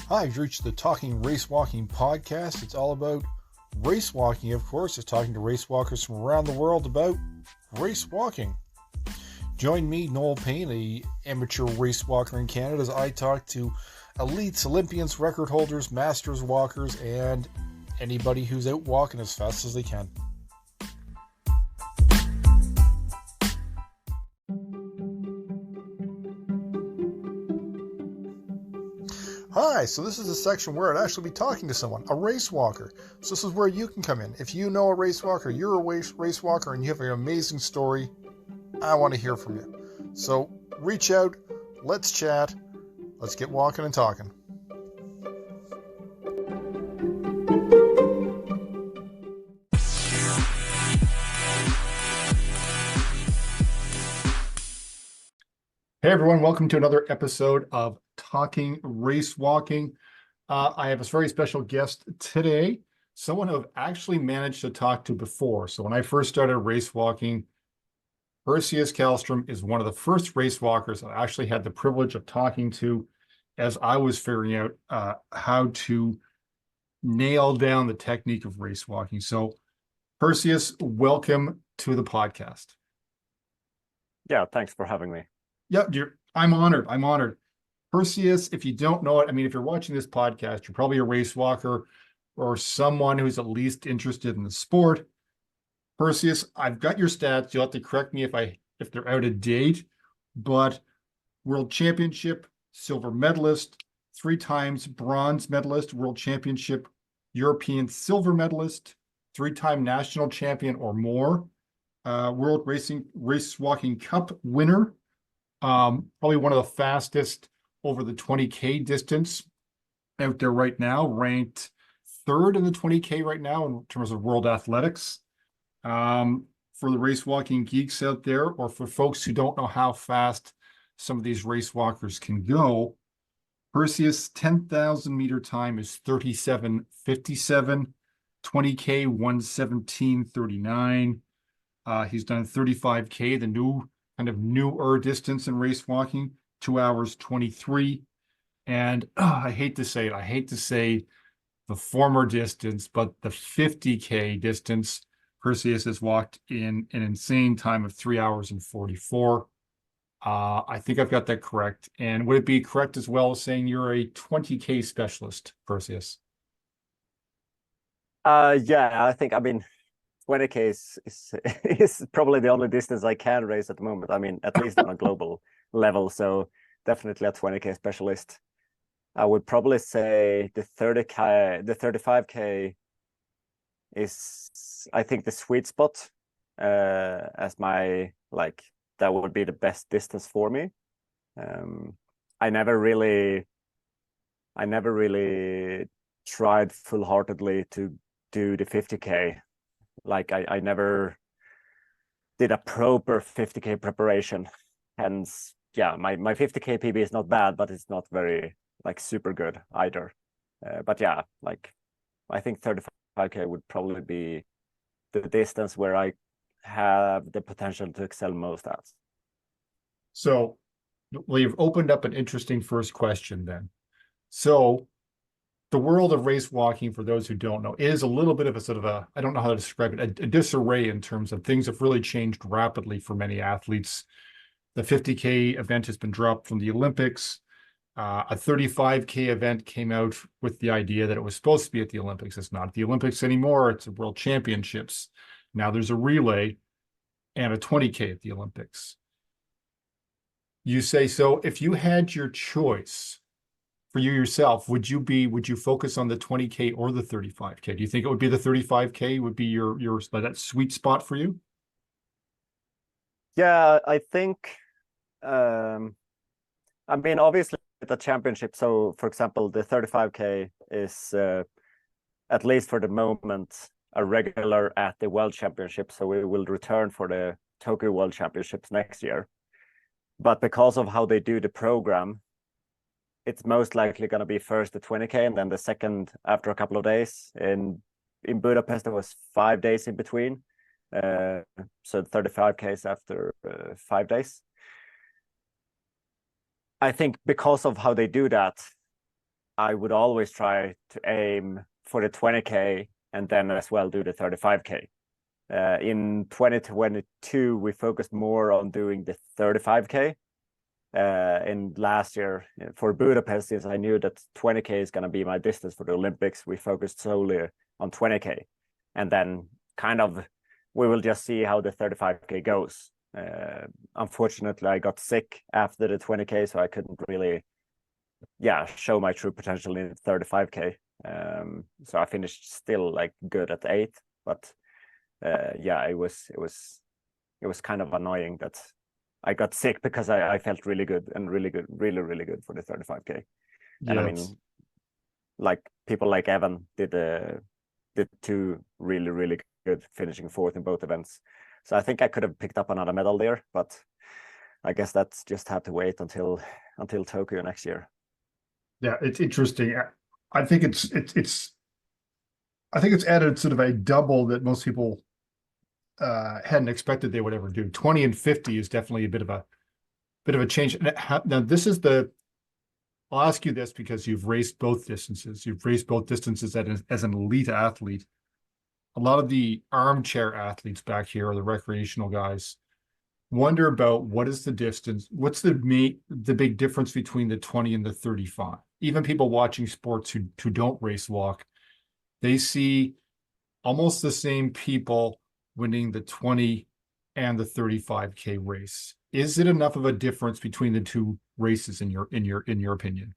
Hi, you've reached the Talking Racewalking podcast. It's all about racewalking, of course. It's talking to racewalkers from around the world about racewalking. Join me, Noel Payne, a amateur racewalker in Canada, as I talk to elites, Olympians, record holders, masters walkers, and anybody who's out walking as fast as they can. Hi, so this is a section where I'd actually be talking to someone, a race walker. So this is where you can come in. If you know a race walker, you're a race walker, and you have an amazing story, I want to hear from you. So reach out, let's chat, let's get walking and talking. Hey everyone, welcome to another episode of Talking Racewalking. I have a very special guest today, someone who I've actually managed to talk to before. So when I first started racewalking, Perseus Karlstrom is one of the first racewalkers I actually had the privilege of talking to as I was figuring out how to nail down the technique of racewalking. So Perseus, welcome to the podcast. Yeah, thanks for having me. Yeah, I'm honored. Perseus, if you don't know it, I mean, if you're watching this podcast, you're probably a race walker or someone who's at least interested in the sport. Perseus, I've got your stats. You'll have to correct me if they're out of date, but world championship, silver medalist, 3 times bronze medalist, world championship, European silver medalist, 3-time national champion or more, world racewalking cup winner, probably one of the fastest over the 20K distance out there right now, ranked 3rd in the 20K right now in terms of world athletics. For the racewalking geeks out there, or for folks who don't know how fast some of these racewalkers can go, Perseus' 10,000 meter time is 37:57, 20K 1:17:39. He's done 35K, the newer distance in racewalking, 2 hours 23. And I hate to say the former distance, but the 50K distance, Perseus has walked in an insane time of 3 hours and 44. I think I've got that correct. And would it be correct as well as saying you're a 20K specialist, Perseus? Yeah, I think 20K is probably the only distance I can race at the moment. I mean, at least on a global level. So definitely a 20K specialist. I would probably say the 35K is, I think, the sweet spot as my, that would be the best distance for me. I never really tried full-heartedly to do the 50K. I never did a proper 50K preparation. Hence, yeah, my 50K PB is not bad, but it's not very super good either. But yeah, I think 35K would probably be the distance where I have the potential to excel most at. So, well, you've opened up an interesting first question then. So, the world of race walking, for those who don't know, is a little bit of a sort of I don't know how to describe it, a disarray in terms of things have really changed rapidly for many athletes. The 50K event has been dropped from the Olympics. A 35K event came out with the idea that it was supposed to be at the Olympics. It's not at the Olympics anymore. It's the World Championships. Now there's a relay and a 20K at the Olympics. You say, so if you had your choice for you yourself, would you focus on the 20K or the 35K? Do you think it would be the 35K would be your that sweet spot for you? Yeah, I think obviously the championship. So for example, the 35K is at least for the moment a regular at the World Championship. So we will return for the Tokyo World Championships next year. But because of how they do the program, it's most likely going to be first the 20K and then the second after a couple of days. In Budapest, there was 5 days in between. So 35Ks after 5 days. I think because of how they do that, I would always try to aim for the 20K and then as well do the 35K. In 2022, we focused more on doing the 35K. In last year for Budapest, since I knew that 20K is going to be my distance for the Olympics, we focused solely on 20K. And then kind of we will just see how the 35K goes. Unfortunately, I got sick after the 20K, so I couldn't really show my true potential in 35K. So I finished still like good at 8th, but it was kind of annoying that I got sick because I felt really good and really good for the 35K. And I mean, like people like Evan did 2 really good, finishing 4th in both events. So I think I could have picked up another medal there, but I guess that's just have to wait until Tokyo next year. Yeah, it's interesting. I think it's added sort of a double that most people hadn't expected they would ever do. 20 and 50 is definitely a bit of a change. Now this is I'll ask you this because you've raced both distances. You've raced both distances as an elite athlete. A lot of the armchair athletes back here, or the recreational guys, wonder about what is the distance, what's the big difference between the 20 and the 35. Even people watching sports who don't race walk, they see almost the same people winning the 20 and the 35K race. Is it enough of a difference between the two races in your opinion?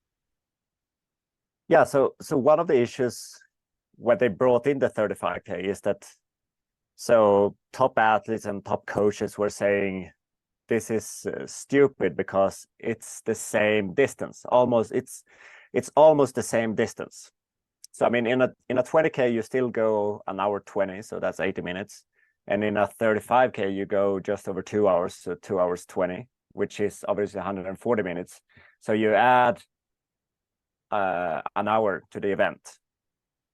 Yeah, so one of the issues when they brought in the 35K is that top athletes and top coaches were saying this is stupid because it's the same distance. It's almost the same distance. So I mean, in a 20K you still go an hour 20, so that's 80 minutes, and in a 35K you go just over 2 hours, so 2 hours 20, which is obviously 140 minutes. So you add an hour to the event,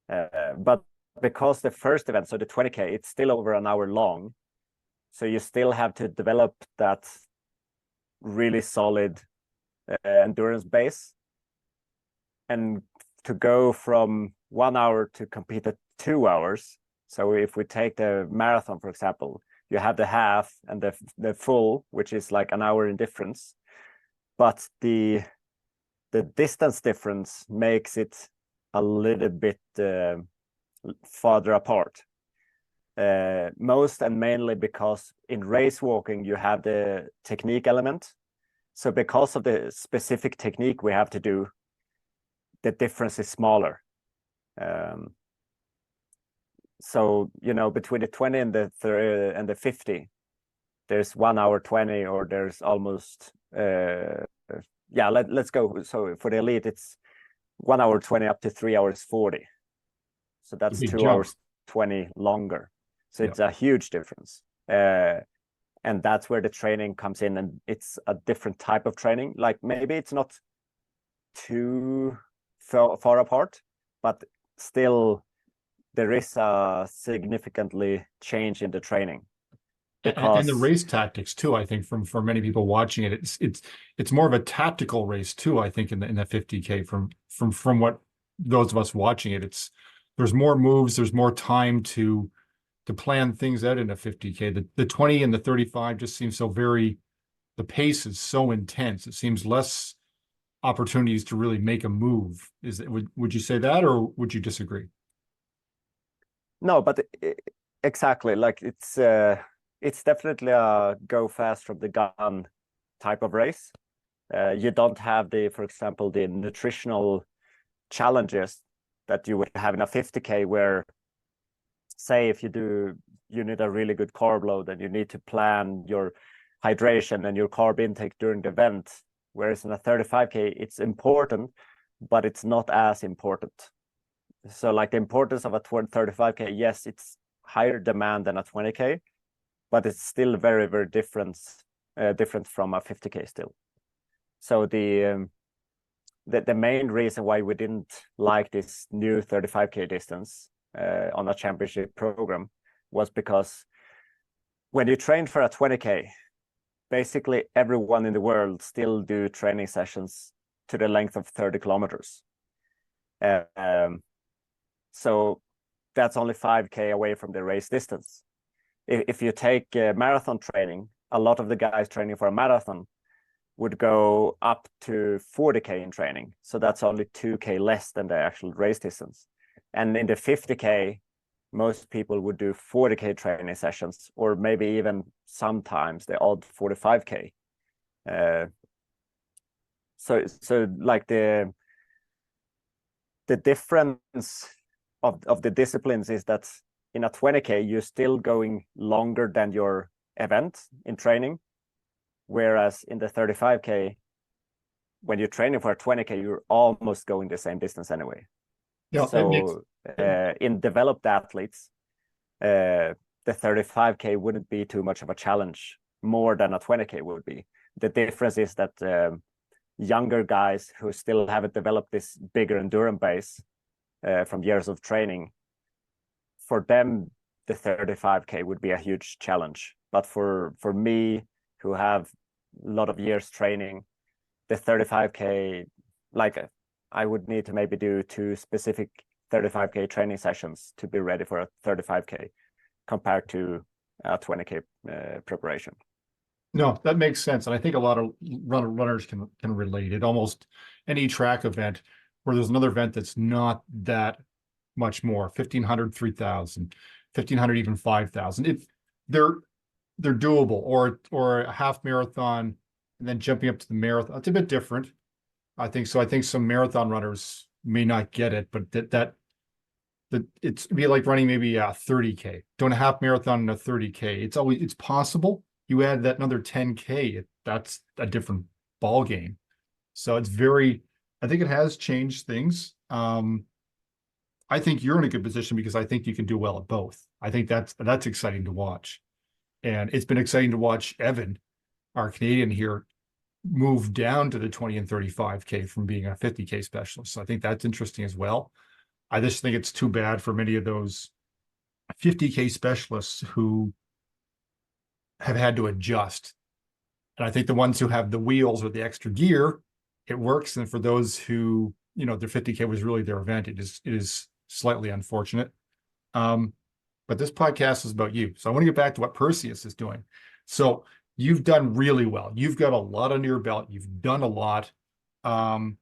but because the first event, so the 20K, it's still over an hour long, so you still have to develop that really solid endurance base, and to go from 1 hour to compete at 2 hours. So if we take the marathon, for example, you have the half and the full, which is like an hour in difference, but the distance difference makes it a little bit farther apart. Most and mainly because in race walking you have the technique element. So because of the specific technique we have to do, the difference is smaller. So between the 20 and the 50, there's 1 hour 20, or there's almost let's go. So for the elite, it's 1 hour 20 up to 3 hours 40. So that's 2 hours 20 longer. So it's a huge difference. And that's where the training comes in, and it's a different type of training. Like maybe it's not too far apart, but still there is a significantly change in the traiing. And the race tactics too, I think for many people watching it, it's more of a tactical race too, I think, in the 50K from what those of us watching it, there's more moves, there's more time to plan things out in a 50K. The 20 and the 35 just seems so the pace is so intense. It seems less opportunities to really make a move. Would you say that, or would you disagree? No, but exactly, like it's definitely a go fast from the gun type of race. You don't have for example, the nutritional challenges that you would have in a 50K, where say if you need a really good carb load and you need to plan your hydration and your carb intake during the event, whereas in a 35K it's important, but it's not as important. So like the importance of a 35K, yes, it's higher demand than a 20K, but it's still very different from a 50K still. So the main reason why we didn't like this new 35K distance on a championship program was because when you train for a 20K, basically everyone in the world still do training sessions to the length of 30 kilometers. So that's only 5K away from the race distance. If you take marathon training, a lot of the guys training for a marathon would go up to 40K in training. So that's only 2K less than the actual race distance. And in the 50K, most people would do 40K training sessions, or maybe even sometimes the odd 45K. So like the difference of the disciplines is that in a 20K, you're still going longer than your event in training. Whereas in the 35K, when you're training for a 20K, you're almost going the same distance anyway. Yeah, so in developed athletes, the 35K wouldn't be too much of a challenge, more than a 20K would be. The difference is that younger guys who still haven't developed this bigger endurance base from years of training, for them, the 35K would be a huge challenge. But for me, who have a lot of years training, the 35K, like I would need to maybe do 2 specific 35K training sessions to be ready for a 35K compared to a 20K preparation. No, that makes sense. And I think a lot of runners can relate it. Almost any track event where there's another event that's not that much more, 1,500, 3,000, 1,500, even 5,000. They're doable, or a half marathon and then jumping up to the marathon. It's a bit different. I think so. I think some marathon runners may not get it, but that it's be like running maybe a 30K, doing a half marathon and a 30K. It's possible. You add that another 10K, that's a different ball game. So I think it has changed things. I think you're in a good position because I think you can do well at both. I think that's exciting to watch. And it's been exciting to watch Evan, our Canadian here, move down to the 20 and 35K from being a 50K specialist. So I think that's interesting as well. I just think it's too bad for many of those 50K specialists who have had to adjust. And I think the ones who have the wheels or the extra gear, it works. And for those who, their 50K was really their event, it is slightly unfortunate. But this podcast is about you. So I want to get back to what Perseus is doing. So you've done really well. You've got a lot under your belt. You've done a lot. How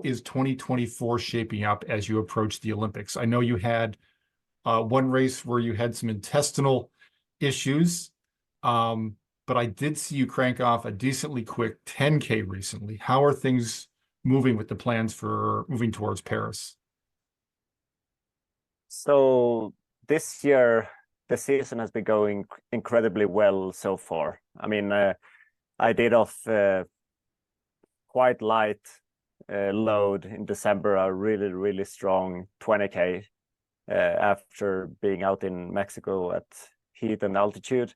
is 2024 shaping up as you approach the Olympics? I know you had one race where you had some intestinal issues, but I did see you crank off a decently quick 10K recently. How are things moving with the plans for moving towards Paris? So this year, the season has been going incredibly well so far. I mean, I did off quite light load in December, a really, really strong 20K after being out in Mexico at heat and altitude.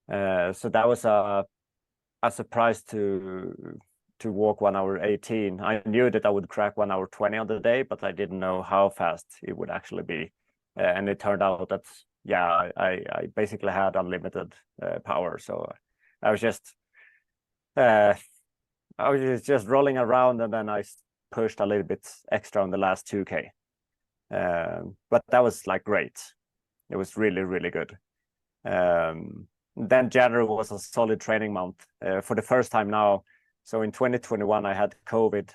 So that was a surprise to walk 1:18. I knew that I would crack 1:20 on the day, but I didn't know how fast it would actually be. And it turned out that, yeah, I basically had unlimited power. So I was just rolling around, and then I pushed a little bit extra on the last 2K. But that was like great. It was really, really good. Then January was a solid training month for the first time now. So in 2021, I had COVID,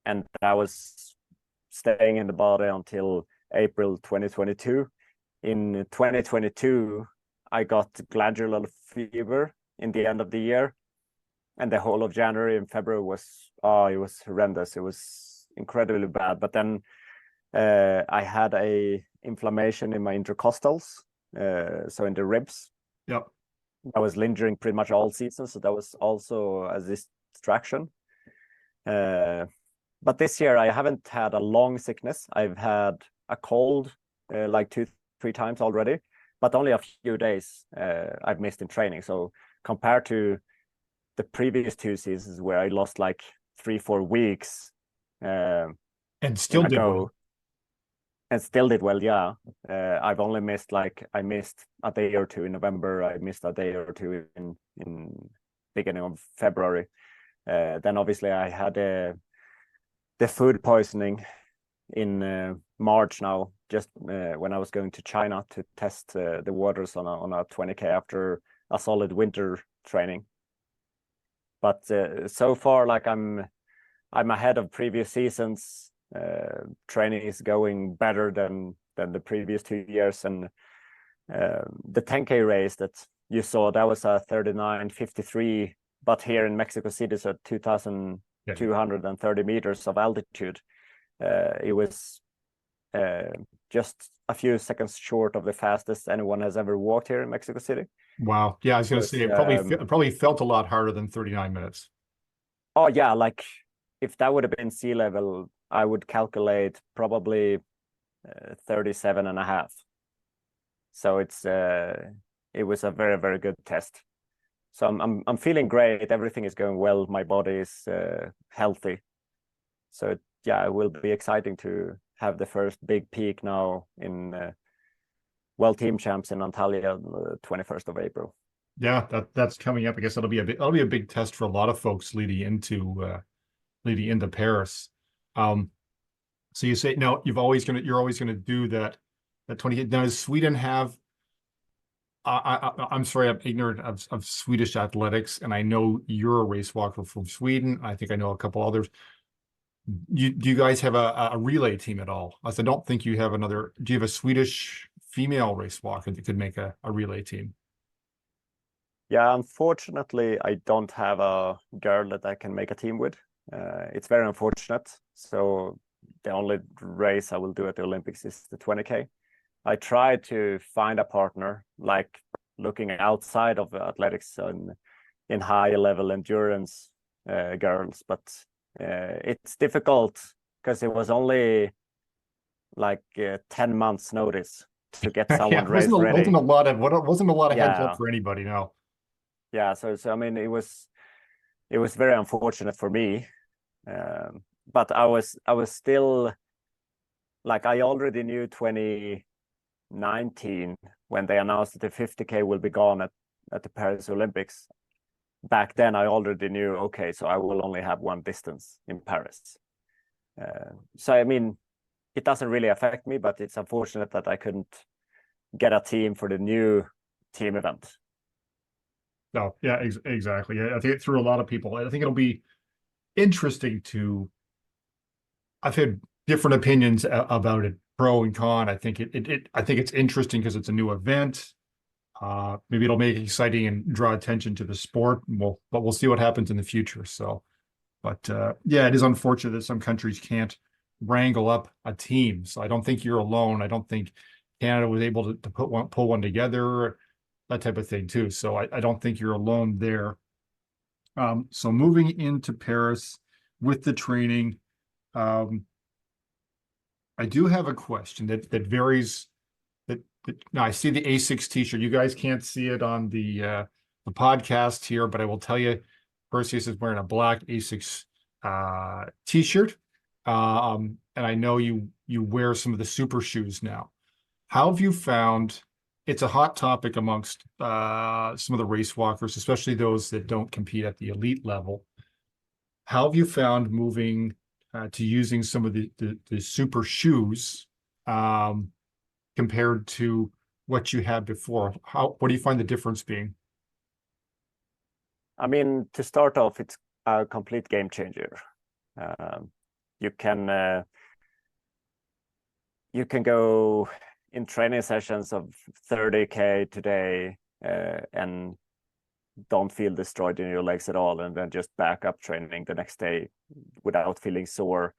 and I was staying in the body until April 2022. In 2022, I got glandular fever in the end of the year, and the whole of January and February was it was horrendous. It was incredibly bad. But then I had a inflammation in my intercostals, so in the ribs. Yep. I was lingering pretty much all season, so that was also a distraction. But this year I haven't had a long sickness. I've had a cold like 2-3 times already, but only a few days I've missed in training. So compared to the previous 2 seasons where I lost like 3-4 weeks and still did well. And still did well, yeah. I've only missed I missed a day or 2 in November. I missed a day or 2 in beginning of February. Then obviously I had the food poisoning in March now, just when I was going to China to test the waters on a 20K after a solid winter training. But so far, like I'm ahead of previous seasons. Training is going better than the previous 2 years, and the 10K race that you saw, that was a 39:53, but here in Mexico City, it's at 2,230 meters of altitude. It was just a few seconds short of the fastest anyone has ever walked here in Mexico City. Wow. Yeah, I was going to say it probably felt a lot harder than 39 minutes. Oh yeah, like if that would have been sea level, I would calculate probably 37 and a half. So it was a very, very good test. So I'm feeling great. Everything is going well. My body is healthy. So yeah, it will be exciting to have the first big peak now in World Team Champs in Antalya, 21st of April. Yeah, that's coming up. I guess that'll be a big test for a lot of folks leading into Paris. So you say no, you're always gonna do that 20. Now, does Sweden have? I'm sorry, I'm ignorant of Swedish athletics, and I know you're a race walker from Sweden. I think I know a couple others. Do you guys have a relay team at all? I don't think you have another. Do you have a Swedish female race walker that could make a relay team? Yeah, unfortunately, I don't have a girl that I can make a team with. It's very unfortunate. So the only race I will do at the Olympics is the 20K. I tried to find a partner, like looking outside of athletics in high level endurance girls, but it's difficult because it was only like 10 months notice to get someone race ready. Wasn't a lot of heads up for anybody, no. Yeah, so I mean it was very unfortunate for me, but I was still, like, I already knew 2019 when they announced that the 50K will be gone at the Paris Olympics. Back then I already knew, okay, so I will only have one distance in Paris. So I mean, it doesn't really affect me, but it's unfortunate that I couldn't get a team for the new team event. No, yeah, exactly. Yeah, I think it threw a lot of people. I think it'll be interesting to. I've had different opinions about it, pro and con. I think I think it's interesting because it's a new event. Maybe it'll make it exciting and draw attention to the sport. But we'll see what happens in the future. So, but yeah, it is unfortunate that some countries can't wrangle up a team. So I don't think you're alone. I don't think Canada was able to pull one together, that type of thing too. So I don't think you're alone there. So moving into Paris with the training, I do have a question that varies. Now I see the A6 t-shirt. You guys can't see it on the podcast here, but I will tell you, Perseus is wearing a black A6 t-shirt. And I know you wear some of the super shoes now. How have you found? It's a hot topic amongst some of the race walkers, especially those that don't compete at the elite level. How have you found moving to using some of the super shoes compared to what you had before? What do you find the difference being? I mean, to start off, it's a complete game changer. You can go in training sessions of 30K today and don't feel destroyed in your legs at all, and then just back up training the next day without feeling sore.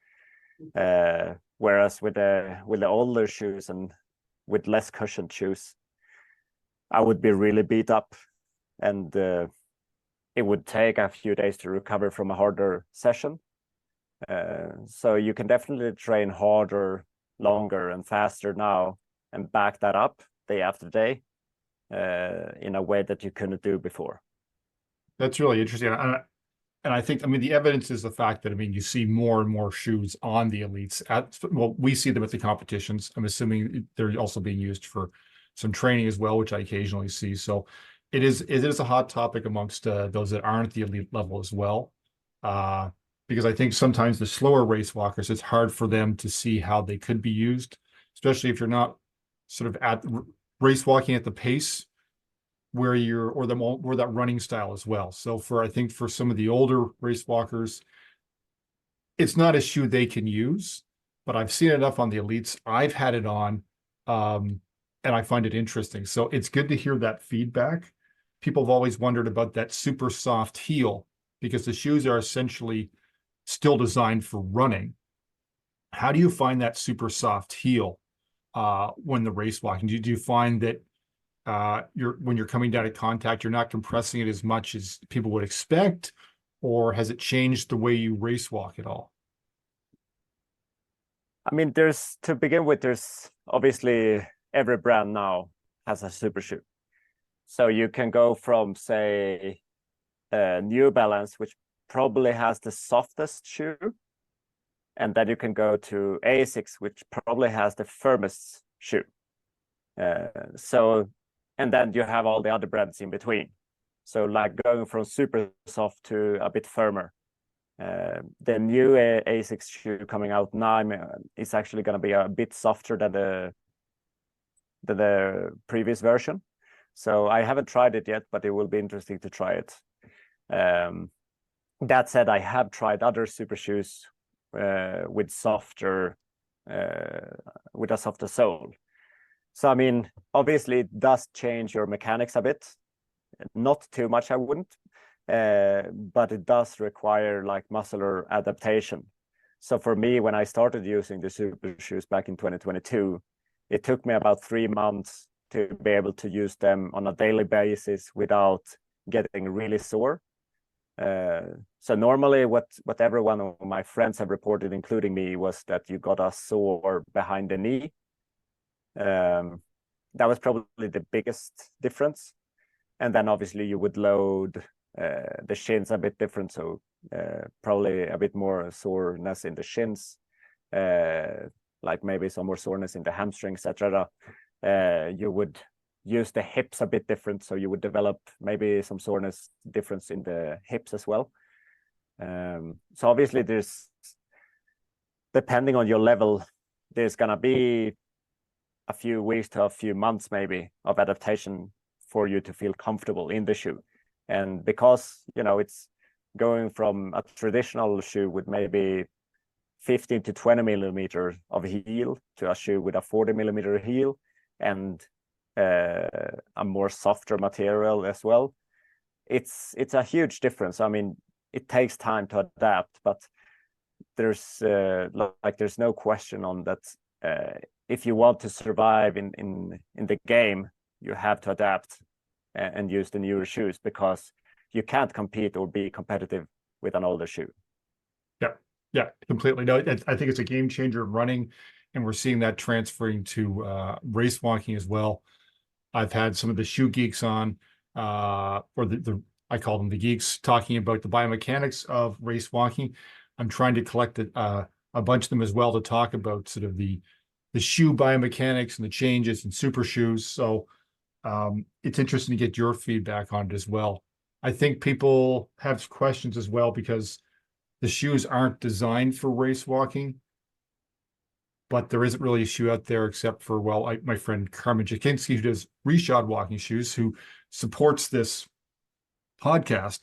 Whereas with the older shoes and with less cushioned shoes, I would be really beat up, and it would take a few days to recover from a harder session. So you can definitely train harder, longer, and faster now, and back that up day after day in a way that you couldn't do before. That's really interesting. And I think, I mean, the evidence is the fact that, I mean, you see more and more shoes on the elites. Well, we see them at the competitions. I'm assuming they're also being used for some training as well, which I occasionally see. So it is a hot topic amongst those that aren't at the elite level as well. because I think sometimes the slower race walkers, it's hard for them to see how they could be used, especially if you're not sort of at race walking at the pace where you're, or that running style as well. So I think for some of the older race walkers, it's not a shoe they can use, but I've seen enough on the elites. I've had it on, and I find it interesting. So it's good to hear that feedback. People have always wondered about that super soft heel because the shoes are essentially still designed for running. How do you find that super soft heel when the race walking? Do you find that when you're coming down to contact, you're not compressing it as much as people would expect, or has it changed the way you race walk at all? I mean, to begin with, there's obviously every brand now has a super shoe. So you can go from, say, New Balance, which probably has the softest shoe, and then you can go to Asics, which probably has the firmest shoe. And then you have all the other brands in between. So like going from super soft to a bit firmer. The new Asics shoe coming out now is actually going to be a bit softer than the previous version. So I haven't tried it yet, but it will be interesting to try it. That said, I have tried other super shoes with a softer sole. So I mean, obviously it does change your mechanics a bit. Not too much, I wouldn't. But it does require like muscular adaptation. So for me, when I started using the super shoes back in 2022, it took me about 3 months to be able to use them on a daily basis without getting really sore. So normally what every one of my friends have reported, including me, was that you got a sore behind the knee. That was probably the biggest difference. And then obviously you would load the shins a bit different, so probably a bit more soreness in the shins, like maybe some more soreness in the hamstrings, etc. You would use the hips a bit different, so you would develop maybe some soreness difference in the hips as well. So obviously depending on your level, there's gonna be a few weeks to a few months maybe of adaptation for you to feel comfortable in the shoe. And because, it's going from a traditional shoe with maybe 15 to 20 millimeters of heel to a shoe with a 40 millimeter heel and a more softer material as well, it's a huge difference. I mean, it takes time to adapt, but there's no question on that. If you want to survive in the game, you have to adapt and use the newer shoes, because you can't compete or be competitive with an older shoe. Yeah, completely. No, I think it's a game changer in running, and we're seeing that transferring to race walking as well. I've had some of the shoe geeks on, or I call them the geeks, talking about the biomechanics of race walking. I'm trying to collect a bunch of them as well to talk about sort of the shoe biomechanics and the changes in super shoes. So it's interesting to get your feedback on it as well. I think people have questions as well because the shoes aren't designed for race walking, but there isn't really a shoe out there except for, my friend Carmen Jakinski, who does reshod walking shoes, who supports this podcast.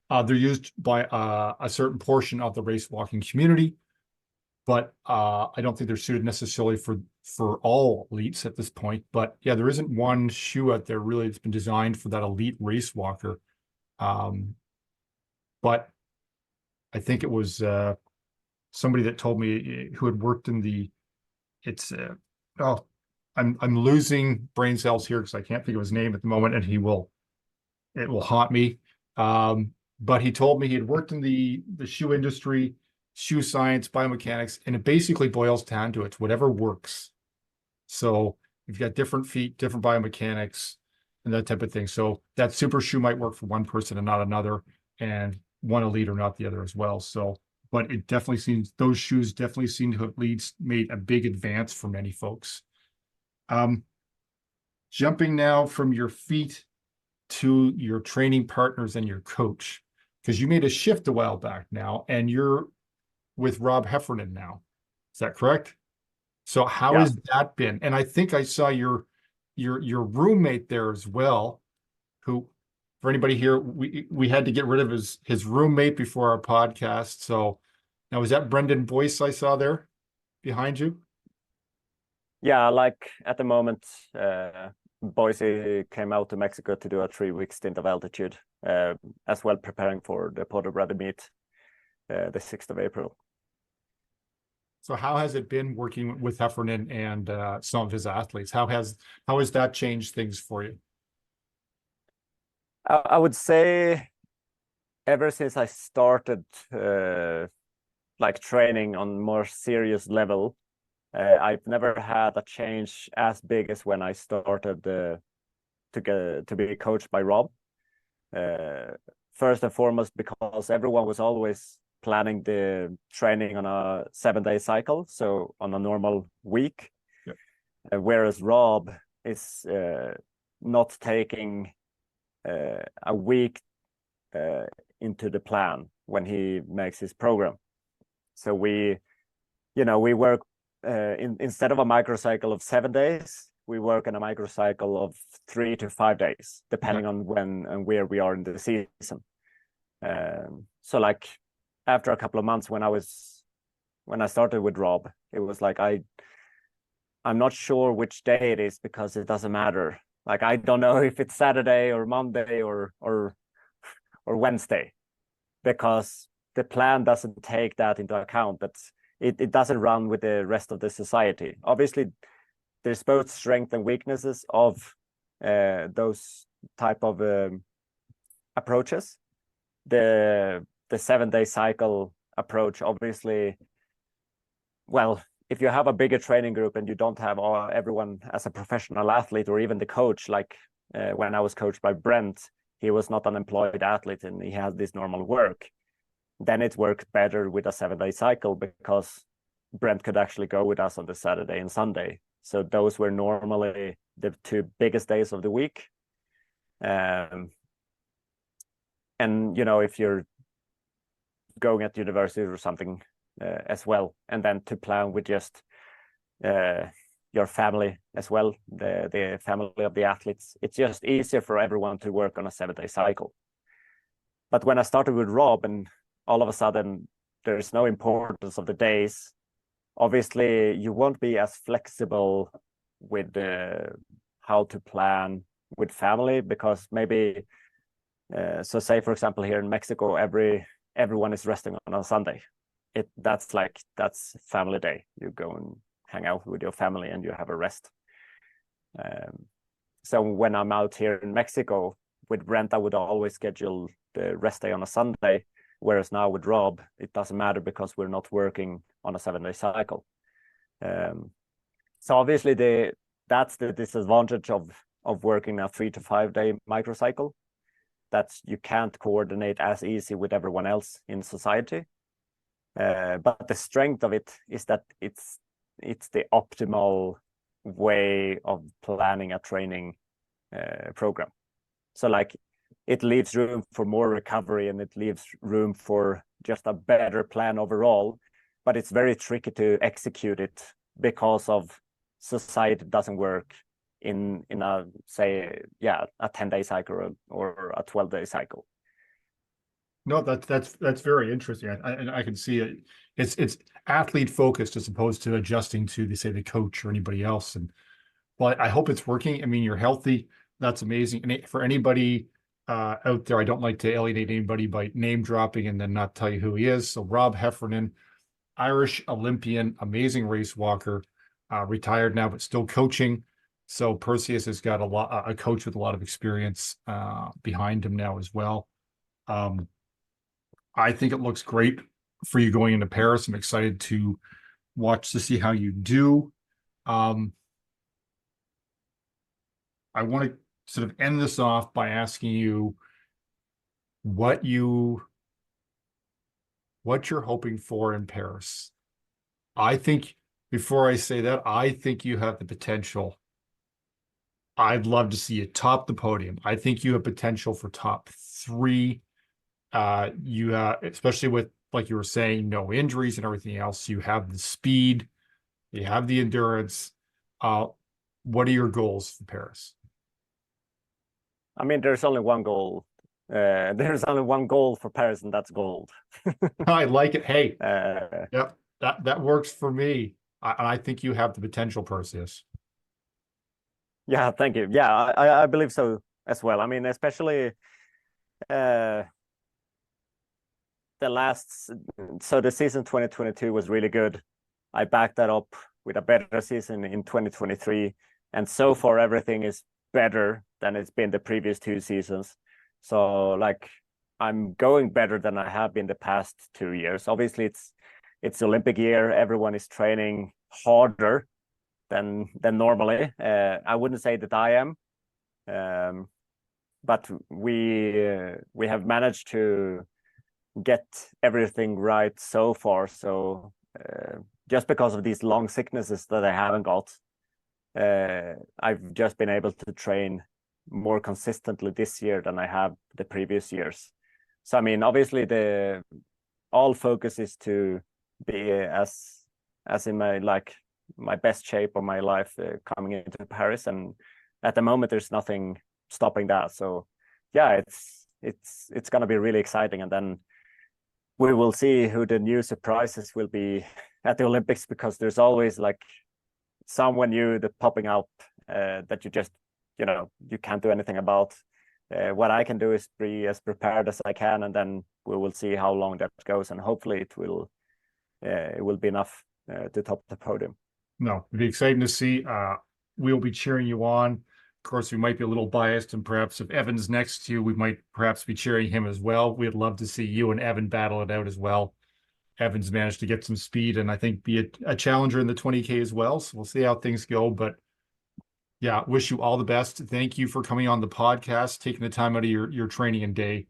They're used by a certain portion of the race walking community, but I don't think they're suited necessarily for all elites at this point. But yeah, there isn't one shoe out there really that's been designed for that elite race walker. But I think it was somebody that told me, who had worked in I'm losing brain cells here because I can't think of his name at the moment, and it will haunt me. But he told me he had worked in the shoe industry, shoe science, biomechanics, and it basically boils down to it's whatever works. So you've got different feet, different biomechanics, and that type of thing. So that super shoe might work for one person and not another, and one elite or not the other as well. So, but it definitely seems, those shoes definitely seem to have made a big advance for many folks. Jumping now from your feet to your training partners and your coach, because you made a shift a while back now, and you're with Rob Heffernan now. Is that correct? So how Yeah. has that been? And I think I saw your roommate there as well, who, for anybody here, we had to get rid of his roommate before our podcast. So now, was that Brendan Boyce I saw there behind you? Yeah, like at the moment, Boise came out to Mexico to do a 3-week stint of altitude, as well preparing for the Puerto Brother meet, the 6th of April. So how has it been working with Heffernan and some of his athletes? How has that changed things for you? I would say ever since I started like training on more serious level, I've never had a change as big as when I started to be coached by Rob. First and foremost, because everyone was always planning the training on a 7-day cycle, so on a normal week. Yep. Whereas Rob is not taking a week into the plan when he makes his program. So we work instead of a microcycle of 7 days, we work in a microcycle of 3 to 5 days, depending on when and where we are in the season. So like after a couple of months when I started with Rob, it was like I'm not sure which day it is because it doesn't matter. Like I don't know if it's Saturday or Monday or Wednesday, because the plan doesn't take that into account. That's it doesn't run with the rest of the society. Obviously, there's both strength and weaknesses of those type of approaches. The 7-day cycle approach, obviously, well, if you have a bigger training group and you don't have everyone as a professional athlete or even the coach, like when I was coached by Brent, he was not an employed athlete and he had this normal work. Then it worked better with a 7-day cycle because Brent could actually go with us on the Saturday and Sunday. So those were normally the 2 biggest days of the week. And if you're going at university or something as well, and then to plan with just your family as well, the family of the athletes, it's just easier for everyone to work on a 7-day cycle. But when I started with Rob, and all of a sudden there's no importance of the days, obviously you won't be as flexible with how to plan with family, because maybe so say for example here in Mexico, everyone is resting on a Sunday. That's family day. You go and hang out with your family and you have a rest. So when I'm out here in Mexico with Brent, I would always schedule the rest day on a Sunday, whereas now with Rob, it doesn't matter because we're not working on a 7-day cycle. So obviously that's the disadvantage of working a 3 to 5 day microcycle, that you can't coordinate as easy with everyone else in society. But the strength of it is that it's the optimal way of planning a training program. So like it leaves room for more recovery and it leaves room for just a better plan overall, but it's very tricky to execute it because of society doesn't work in a say a 10-day cycle or a 12-day cycle. No, that's very interesting. I can see it. It's athlete focused as opposed to adjusting to the coach or anybody else. But I hope it's working. I mean, you're healthy. That's amazing. And for anybody out there, I don't like to alienate anybody by name dropping and then not tell you who he is. So Rob Heffernan, Irish Olympian, amazing race walker, retired now but still coaching. So Perseus has got a coach with a lot of experience behind him now as well. I think it looks great for you going into Paris. I'm excited to watch to see how you do. I want to sort of end this off by asking you what you're hoping for in Paris. I think before I say that, I think you have the potential. I'd love to see you top the podium. I think you have potential for top 3. You especially with, like you were saying, no injuries and everything else, you have the speed, you have the endurance. What are your goals for Paris? I mean, there's only one goal. There's only one goal for Paris, and that's gold. I like it. Hey, Uh, yep, that works for me. I think you have the potential, Perseus. yeah, thank you. Yeah, I believe so as well. I mean, especially uh, the season 2022 was really good. I backed that up with a better season in 2023, and so far everything is better than it's been the previous 2 seasons. So like I'm going better than I have been the past 2 years. Obviously, it's Olympic year. Everyone is training harder than normally. I wouldn't say that I am, but we have managed to get everything right so far. So just because of these long sicknesses that I haven't got, I've just been able to train more consistently this year than I have the previous years. So I mean, obviously, the all focus is to be as in my best shape of my life coming into Paris, and at the moment there's nothing stopping that. So yeah, it's gonna be really exciting, and then we will see who the new surprises will be at the Olympics, because there's always like someone new that popping up that you just you can't do anything about. What I can do is be as prepared as I can, and then we will see how long that goes, and hopefully it will be enough to top the podium. No, it'd be exciting to see. We'll be cheering you on. Of course, we might be a little biased, and perhaps if Evan's next to you, we might perhaps be cheering him as well. We'd love to see you and Evan battle it out as well. Evan's managed to get some speed and I think be a challenger in the 20K as well. So we'll see how things go. But yeah, wish you all the best. Thank you for coming on the podcast, taking the time out of your training and day.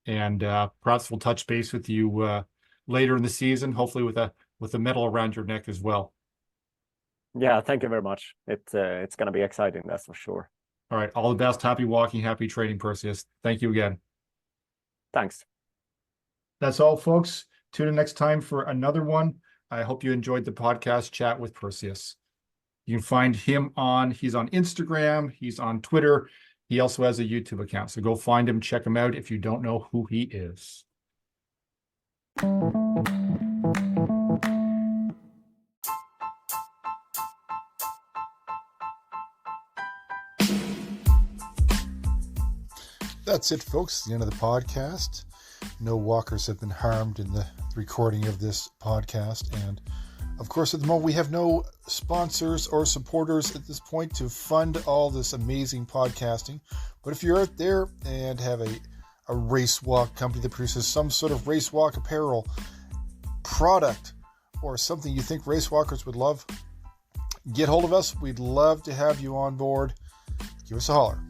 And perhaps we'll touch base with you later in the season, hopefully with a medal around your neck as well. Yeah, thank you very much. It's going to be exciting, that's for sure. All right, all the best. Happy walking, happy training, Perseus. Thank you again. Thanks. That's all, folks. Tune in next time for another one. I hope you enjoyed the podcast chat with Perseus. You can find him he's on Instagram, he's on Twitter. He also has a YouTube account. So go find him, check him out if you don't know who he is. That's it, folks. The end of the podcast. No walkers have been harmed in the recording of this podcast. And of course, at the moment, we have no sponsors or supporters at this point to fund all this amazing podcasting. But if you're out there and have a race walk company that produces some sort of race walk apparel product or something you think race walkers would love, get hold of us. We'd love to have you on board. Give us a holler.